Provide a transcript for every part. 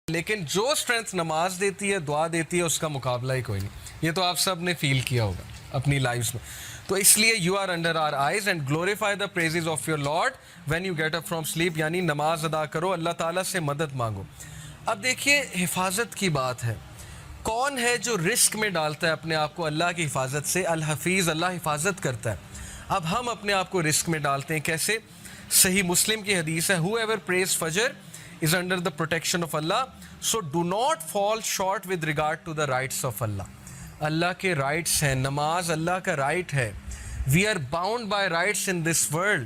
لیکن جو اسٹرینتھ نماز دیتی ہے, دعا دیتی ہے, اس کا مقابلہ ہی کوئی نہیں. یہ تو آپ سب نے فیل کیا ہوگا اپنی لائفز میں. تو اس لیے you are under our eyes and glorify the praises of your Lord when you get up from sleep, یعنی نماز ادا کرو, اللہ تعالیٰ سے مدد مانگو. اب دیکھیے حفاظت کی بات ہے, کون ہے جو رسک میں ڈالتا ہے اپنے آپ کو اللہ کی حفاظت سے؟ الحفیظ, اللہ حفاظت کرتا ہے. اب ہم اپنے آپ کو رسک میں ڈالتے ہیں کیسے؟ صحیح مسلم کی حدیث ہے, whoever prays فجر is under the protection of Allah, so do not fall short with regard to the rights of Allah. اللہ کے رائٹس ہیں, نماز اللہ کا رائٹ ہے. we are bound by rights in this world.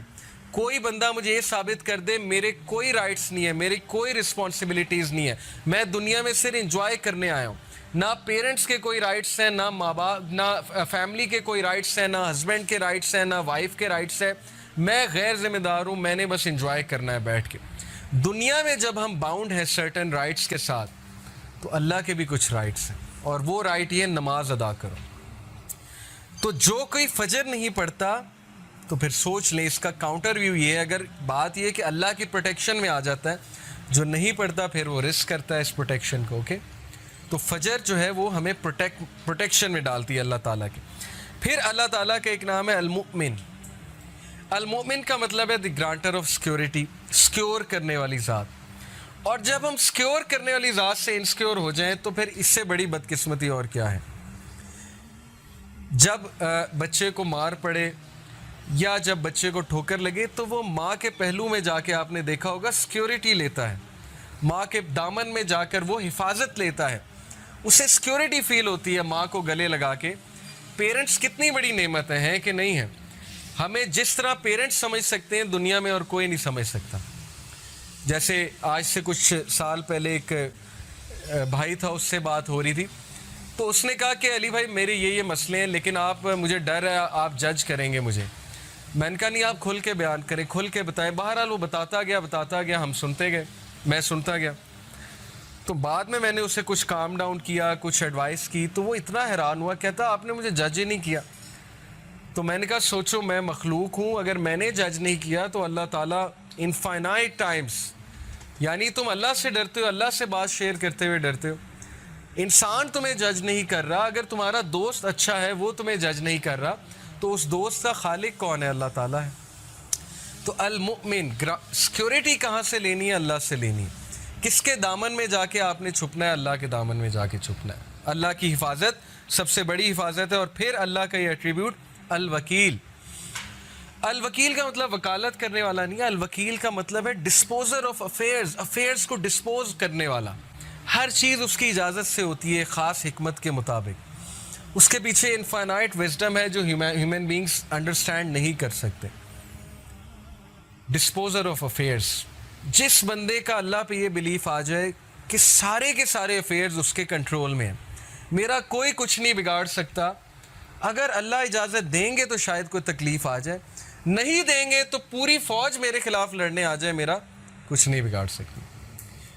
کوئی بندہ مجھے یہ ثابت کر دے میرے کوئی رائٹس نہیں ہے, میری کوئی رسپانسبلٹیز نہیں ہے, میں دنیا میں صرف انجوائے کرنے آیا ہوں. نہ پیرنٹس کے کوئی رائٹس ہیں, نہ ماں باپ, نہ فیملی کے کوئی رائٹس ہیں, نہ ہسبینڈ کے رائٹس ہیں, نہ وائف کے رائٹس ہیں. میں غیر ذمہ دار ہوں, میں نے بس انجوائے کرنا ہے بیٹھ کے. دنیا میں جب ہم باؤنڈ ہیں سرٹن رائٹس کے ساتھ, تو اللہ کے بھی کچھ رائٹس ہیں, اور وہ رائٹ یہ نماز ادا کرو. تو جو کوئی فجر نہیں پڑھتا تو پھر سوچ لیں, اس کا کاؤنٹر ویو یہ ہے, اگر بات یہ کہ اللہ کی پروٹیکشن میں آ جاتا ہے, جو نہیں پڑھتا پھر وہ رسک کرتا ہے اس پروٹیکشن کو. اوکے, تو فجر جو ہے وہ ہمیں پروٹیکشن میں ڈالتی ہے اللہ تعالیٰ کی. پھر اللہ تعالیٰ کا ایک نام ہے المؤمن. المؤمن کا مطلب ہے دی گرانٹر آف سیکورٹی, سیکیور کرنے والی ذات. اور جب ہم سیکیور کرنے والی ذات سے انسیکیور ہو جائیں تو پھر اس سے بڑی بدقسمتی اور کیا ہے؟ جب بچے کو مار پڑے یا جب بچے کو ٹھوکر لگے تو وہ ماں کے پہلو میں جا کے آپ نے دیکھا ہوگا سیکیورٹی لیتا ہے, ماں کے دامن میں جا کر وہ حفاظت لیتا ہے, اسے سیکیورٹی فیل ہوتی ہے ماں کو گلے لگا کے. پیرنٹس کتنی بڑی نعمتیں ہیں کہ نہیں ہیں؟ ہمیں جس طرح پیرنٹس سمجھ سکتے ہیں دنیا میں اور کوئی نہیں سمجھ سکتا. جیسے آج سے کچھ سال پہلے ایک بھائی تھا, اس سے بات ہو رہی تھی, تو اس نے کہا کہ علی بھائی میرے یہ مسئلے ہیں, لیکن آپ, مجھے ڈر ہے آپ جج کریں گے مجھے. میں نے کہا نہیں, آپ کھل کے بیان کریں, کھل کے بتائیں. بہرحال وہ بتاتا گیا, ہم سنتے گئے, میں سنتا گیا. تو بعد میں نے اسے کچھ کام ڈاؤن کیا, کچھ ایڈوائس کی, تو وہ اتنا حیران ہوا, کہتا آپ نے مجھے جج ہی نہیں کیا. تو میں نے کہا سوچو, میں مخلوق ہوں, اگر میں نے جج نہیں کیا تو اللہ تعالیٰ انفائنائٹ ٹائمز, یعنی تم اللہ سے ڈرتے ہو, اللہ سے بات شیئر کرتے ہوئے ڈرتے ہو. انسان تمہیں جج نہیں کر رہا, اگر تمہارا دوست اچھا ہے وہ تمہیں جج نہیں کر رہا, تو اس دوست کا خالق کون ہے؟ اللہ تعالیٰ ہے. تو المؤمن, سیکیورٹی کہاں سے لینی ہے؟ اللہ سے لینی ہے. کس کے دامن میں جا کے آپ نے چھپنا ہے؟ اللہ کے دامن میں جا کے چھپنا ہے. اللہ کی حفاظت سب سے بڑی حفاظت ہے. اور پھر اللہ کا یہ ایٹریبیوٹ الوکیل. الوکیل کا مطلب وکالت کرنے والا نہیں ہے, الوکیل کا مطلب ہے ڈسپوزر آف افیئرز, افیئرز کو ڈسپوز کرنے والا. ہر چیز اس کی اجازت سے ہوتی ہے, خاص حکمت کے مطابق. اس کے پیچھے انفائنائٹ وزڈم ہے جو ہیومن بینگز انڈرسٹینڈ نہیں کر سکتے. ڈسپوزر آف افیئرز, جس بندے کا اللہ پہ یہ بلیف آ جائے کہ سارے کے سارے افیئرز اس کے کنٹرول میں ہیں, میرا کوئی کچھ نہیں بگاڑ سکتا. اگر اللہ اجازت دیں گے تو شاید کوئی تکلیف آ جائے, نہیں دیں گے تو پوری فوج میرے خلاف لڑنے آ جائے, میرا کچھ نہیں بگاڑ سکتی.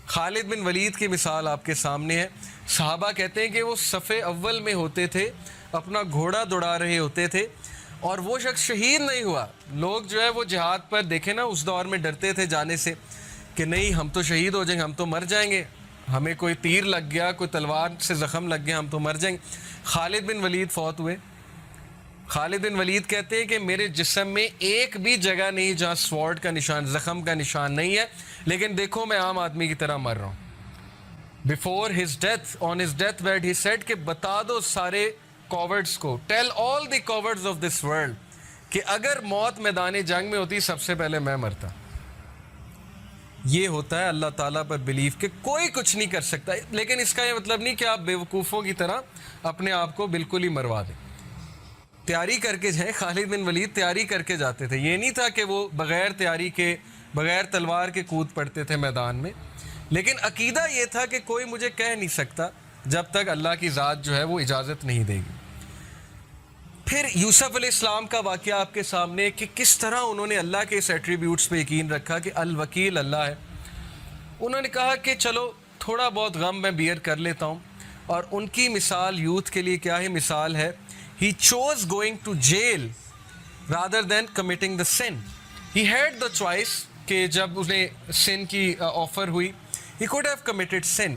خالد بن ولید کی مثال آپ کے سامنے ہے. صحابہ کہتے ہیں کہ وہ صف اول میں ہوتے تھے, اپنا گھوڑا دوڑا رہے ہوتے تھے, اور وہ شخص شہید نہیں ہوا. لوگ جو ہے وہ جہاد پر دیکھیں نا, اس دور میں ڈرتے تھے جانے سے کہ نہیں ہم تو شہید ہو جائیں گے, ہم تو مر جائیں گے, ہمیں کوئی تیر لگ گیا, کوئی تلوار سے زخم لگ گیا, ہم تو مر جائیں گے. خالد بن ولید فوت ہوئے. خالد بن ولید کہتے ہیں کہ میرے جسم میں ایک بھی جگہ نہیں جہاں سوارڈ کا نشان, زخم کا نشان نہیں ہے, لیکن دیکھو میں عام آدمی کی طرح مر رہا ہوں. Before his death, on his deathbed, he said کہ بتا دو سارے cowards کو, tell all the cowards of this world کہ اگر موت میدان جنگ میں ہوتی سب سے پہلے میں مرتا. یہ ہوتا ہے اللہ تعالیٰ پر بلیف کہ کوئی کچھ نہیں کر سکتا. لیکن اس کا یہ مطلب نہیں کہ آپ بیوقوفوں کی طرح اپنے آپ کو بالکل ہی مروا دیں. تیاری کر کے جائیں. خالد بن ولید تیاری کر کے جاتے تھے, یہ نہیں تھا کہ وہ بغیر تیاری کے, بغیر تلوار کے کود پڑتے تھے میدان میں. لیکن عقیدہ یہ تھا کہ کوئی مجھے کہہ نہیں سکتا جب تک اللہ کی ذات جو ہے وہ اجازت نہیں دے گی. پھر یوسف علیہ السلام کا واقعہ آپ کے سامنے کہ کس طرح انہوں نے اللہ کے اس ایٹریبیوٹس پہ یقین رکھا کہ الوکیل اللہ ہے. انہوں نے کہا کہ چلو تھوڑا بہت غم میں بیئر کر لیتا ہوں. اور ان کی مثال یوتھ کے لیے کیا ہے؟ مثال ہے he chose going to jail rather than committing the sin. He had the choice کہ جب انہیں سن کی آفر ہوئی He could have committed sin.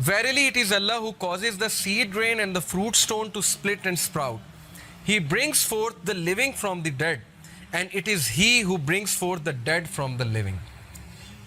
Verily it is Allah who causes the seed rain and the fruit stone to split and sprout. He brings forth the living from the dead, and it is He who brings forth the dead from the living.